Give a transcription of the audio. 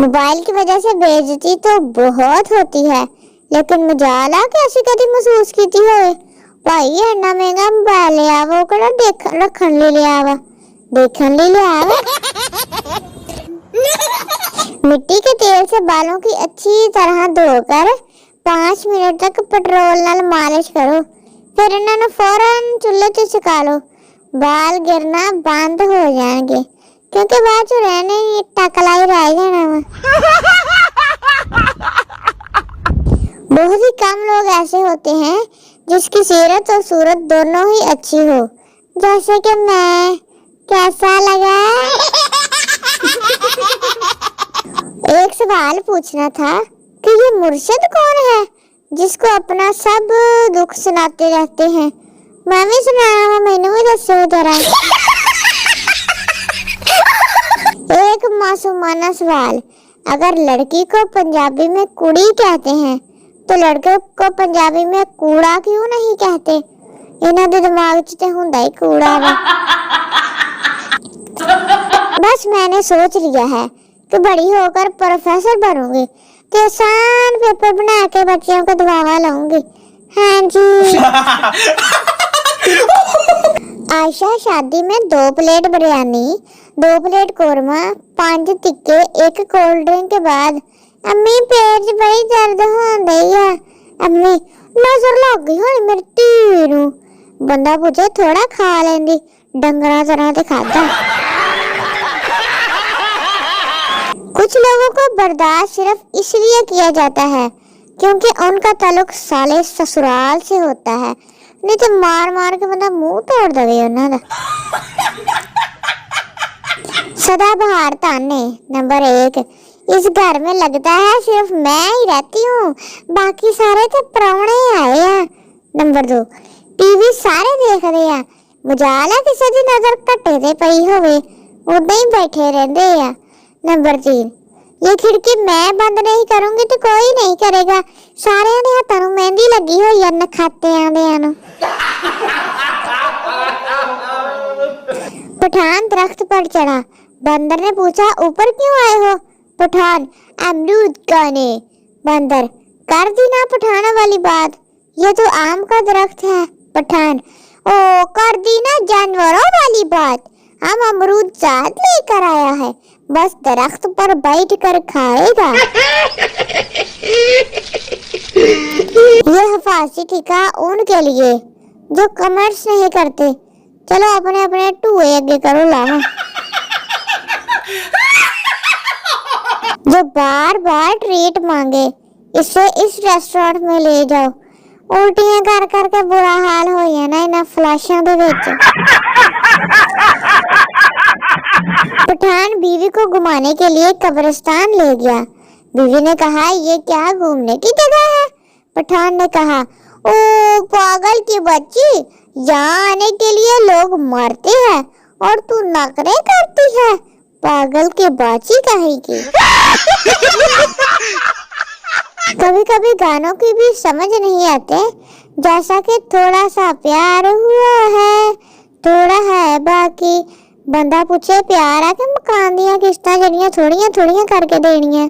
Mobile की वजह से बेइज्जती तो बहुत होती है, लेकिन मजाल आ कि ਅਸੀਂ कदी महसूस की होए। भाई इन्ना महंगा मोबाइल लिया वो कड़ा देख रखन ले लिया वा, देखन ले लिया वा। मिट्टी के तेल से बालों की अच्छी तरह धोकर 5 मिनट तक पेट्रोल नाल मालिश करो, फिर इन्हें फौरन चूल्हे ते सुका लो। बाल गिरना बंद हो जाएंगे, क्योंकि बाद जो रहने ही टकला ही रह जाना वा। बहुत ही कम लोग ऐसे होते हैं जिसकी सीरत और सूरत दोनों ही अच्छी हो, जैसे कि मैं। कैसा लगा? एक सवाल पूछना था कि ये मुर्शिद कौन है जिसको अपना सब दुख सुनाते रहते हैं? मैं भी सुनाया, मैंने भी दसो जरा। एक मासूमाना सवाल, अगर लड़की को पंजाबी में कुड़ी कहते हैं तो लड़के को पंजाबी में कूड़ा क्यों नहीं कहते? इन्हां दे दिमाग च ते हुंदा ही कूड़ा वा। बस मैंने सोच लिया है कि बड़ी होकर प्रोफेसर बनूंगी, तो आसान पेपर बना के बच्चों को दवावा लाऊंगी। हाँ जी। आयशा शादी में 2 plate biryani, 2 plate korma, 5 टिक्के, 1 cold drink के बाद अम्मी पेट च बड़ी दर्द होंदी है। अम्मी नजर लग गई होनी मेरी धी नूं। बंदा पूछे थोड़ा खा लेंदी, डंगरा तरह ते खादा। कुछ लोगों को बर्दाश्त सिर्फ इसलिए किया जाता है क्योंकि उनका ताल्लुक साले ससुराल से होता है, नहीं तो मार मार के बंदा मुंह तोड़ देवे उन्हां दा। सदाबहार ताने नंबर 1, इस घर में लगता है सिर्फ मैं ही रहती हूँ, बाकी सारे तो प्राहुणे आए हैं। नंबर 2, टीवी सारे देख रहे हैं, मजाल है किसी दी नजर घट्टे ते पई होवे, उदां ही बैठे रहंदे आ। नंबर 3, ये खिड़की मैं बंद नहीं करूंगी तो कोई नहीं करेगा, सारे दे हत्थां नूं मेहंदी लगी हुई है नखातियां देयां नूं। पठान दरख्त पर चढ़ा, बंदर ने पूछा ऊपर क्यों आए हो? पठान अमरूद खाने। बंदर कर दी ना पठाना वाली बात, ये तो आम का दरख्त है। पठान ओ कर दी ना जानवरों वाली बात, हम अमरूद साथ लेकर आया है, बस दरख्त पर बैठ कर खाएगा। यह फांसी टीका उनके लिए जो कमेंट्स नहीं करते। चलो अपने अपने टूए आगे करो लाओ। जो बार बार ट्रीट मांगे इसे इस रेस्टोरेंट में ले जाओ, उल्टियां कर कर के बुरा हाल हो जाना इन्हां फ्लैशां दे विच। पठान बीवी को घुमाने के लिए कब्रिस्तान ले गया। बीवी ने कहा ये क्या घूमने की जगह है? पठान ने कहा ओ पागल की बच्ची, यहाँ आने के लिए लोग मरते हैं और तू नखरे करती है, पागल के बाची कहीं की। कभी कभी गानों की भी समझ नहीं आते, जैसा कि थोड़ा सा प्यार हुआ है थोड़ा है बाकी। बंदा पूछे प्यार है कि मकान दियां किस्तां जड़ियां थोड़ियां थोड़ियां करके देनियां।